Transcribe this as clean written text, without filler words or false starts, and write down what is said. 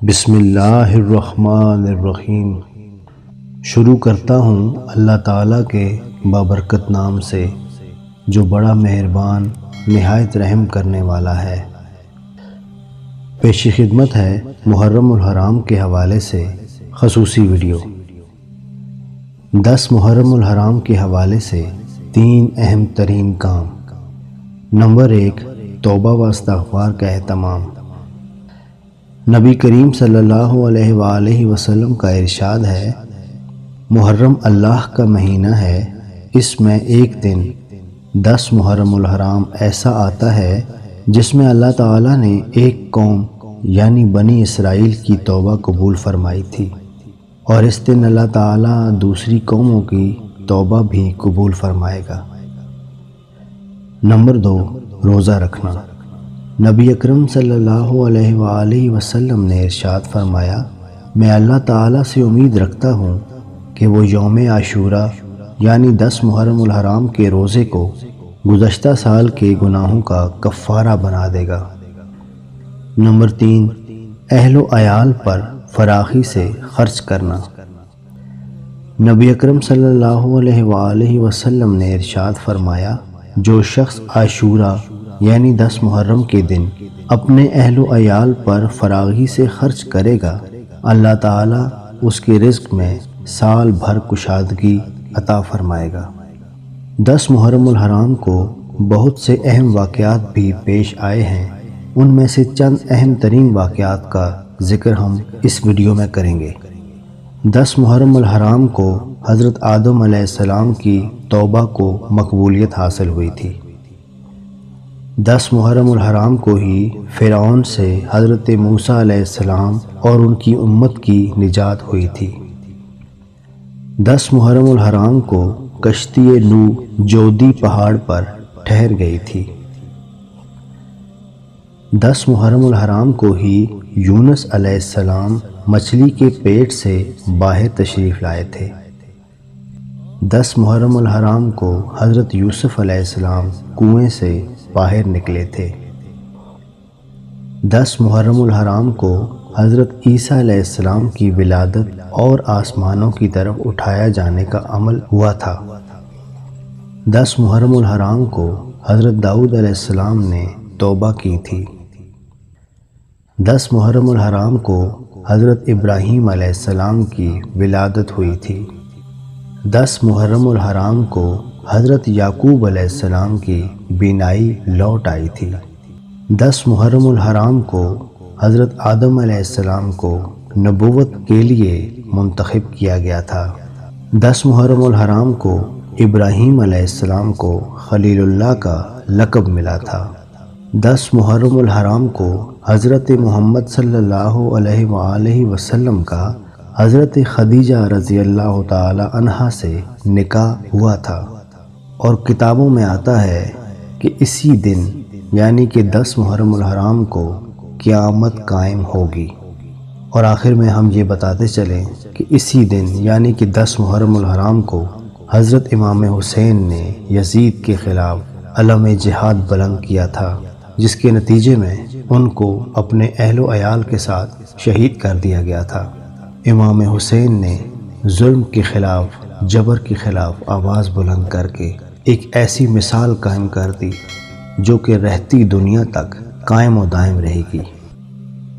بسم اللہ الرحمن الرحیم۔ شروع کرتا ہوں اللہ تعالیٰ کے بابرکت نام سے جو بڑا مہربان نہایت رحم کرنے والا ہے۔ پیش خدمت ہے محرم الحرام کے حوالے سے خصوصی ویڈیو۔ 10 محرم الحرام کے حوالے سے 3 اہم ترین کام۔ نمبر 1، توبہ و استغفار کا اہتمام۔ نبی کریم صلی اللہ علیہ وآلہ وسلم کا ارشاد ہے، محرم اللہ کا مہینہ ہے، اس میں ایک دن 10 محرم الحرام ایسا آتا ہے جس میں اللہ تعالیٰ نے ایک قوم یعنی بنی اسرائیل کی توبہ قبول فرمائی تھی، اور اس دن اللہ تعالیٰ دوسری قوموں کی توبہ بھی قبول فرمائے گا۔ نمبر 2، روزہ رکھنا۔ نبی اکرم صلی اللہ علیہ وآلہ وسلم نے ارشاد فرمایا، میں اللہ تعالیٰ سے امید رکھتا ہوں کہ وہ یوم عاشوراء یعنی 10 محرم الحرام کے روزے کو گزشتہ سال کے گناہوں کا کفارہ بنا دے گا۔ نمبر 3، اہل و عیال پر فراخی سے خرچ کرنا۔ نبی اکرم صلی اللہ علیہ وآلہ وسلم نے ارشاد فرمایا، جو شخص عاشوراء یعنی 10 محرم کے دن اپنے اہل و عیال پر فراخی سے خرچ کرے گا، اللہ تعالیٰ اس کے رزق میں سال بھر کشادگی عطا فرمائے گا۔ 10 محرم الحرام کو بہت سے اہم واقعات بھی پیش آئے ہیں، ان میں سے چند اہم ترین واقعات کا ذکر ہم اس ویڈیو میں کریں گے۔ 10 محرم الحرام کو حضرت آدم علیہ السلام کی توبہ کو مقبولیت حاصل ہوئی تھی۔ 10 محرم الحرام کو ہی فرعون سے حضرت موسیٰ علیہ السلام اور ان کی امت کی نجات ہوئی تھی۔ 10 محرم الحرام کو کشتی نوح جودی پہاڑ پر ٹھہر گئی تھی۔ 10 محرم الحرام کو ہی یونس علیہ السلام مچھلی کے پیٹ سے باہر تشریف لائے تھے۔ 10 محرم الحرام کو حضرت یوسف علیہ السلام کنویں سے باہر نکلے تھے۔ 10 محرم الحرام کو حضرت عیسیٰ علیہ السلام کی ولادت اور آسمانوں کی طرف اٹھایا جانے کا عمل ہوا تھا۔ 10 محرم الحرام کو حضرت داؤد علیہ السلام نے توبہ کی تھی۔ 10 محرم الحرام کو حضرت ابراہیم علیہ السلام کی ولادت ہوئی تھی۔ 10 محرم الحرام کو حضرت یعقوب علیہ السلام کی بینائی لوٹ آئی تھی۔ 10 محرم الحرام کو حضرت آدم علیہ السلام کو نبوت کے لیے منتخب کیا گیا تھا۔ 10 محرم الحرام کو ابراہیم علیہ السلام کو خلیل اللہ کا لقب ملا تھا۔ 10 محرم الحرام کو حضرت محمد صلی اللہ علیہ وآلہ وسلم کا حضرت خدیجہ رضی اللہ تعالی عنہا سے نکاح ہوا تھا، اور کتابوں میں آتا ہے کہ اسی دن یعنی کہ 10 محرم الحرام کو قیامت قائم ہوگی۔ اور آخر میں ہم یہ بتاتے چلیں کہ اسی دن یعنی کہ 10 محرم الحرام کو حضرت امام حسین نے یزید کے خلاف علم جہاد بلند کیا تھا، جس کے نتیجے میں ان کو اپنے اہل و عیال کے ساتھ شہید کر دیا گیا تھا۔ امام حسین نے ظلم کے خلاف، جبر کے خلاف آواز بلند کر کے ایک ایسی مثال قائم کر دی جو کہ رہتی دنیا تک قائم و دائم رہے گی۔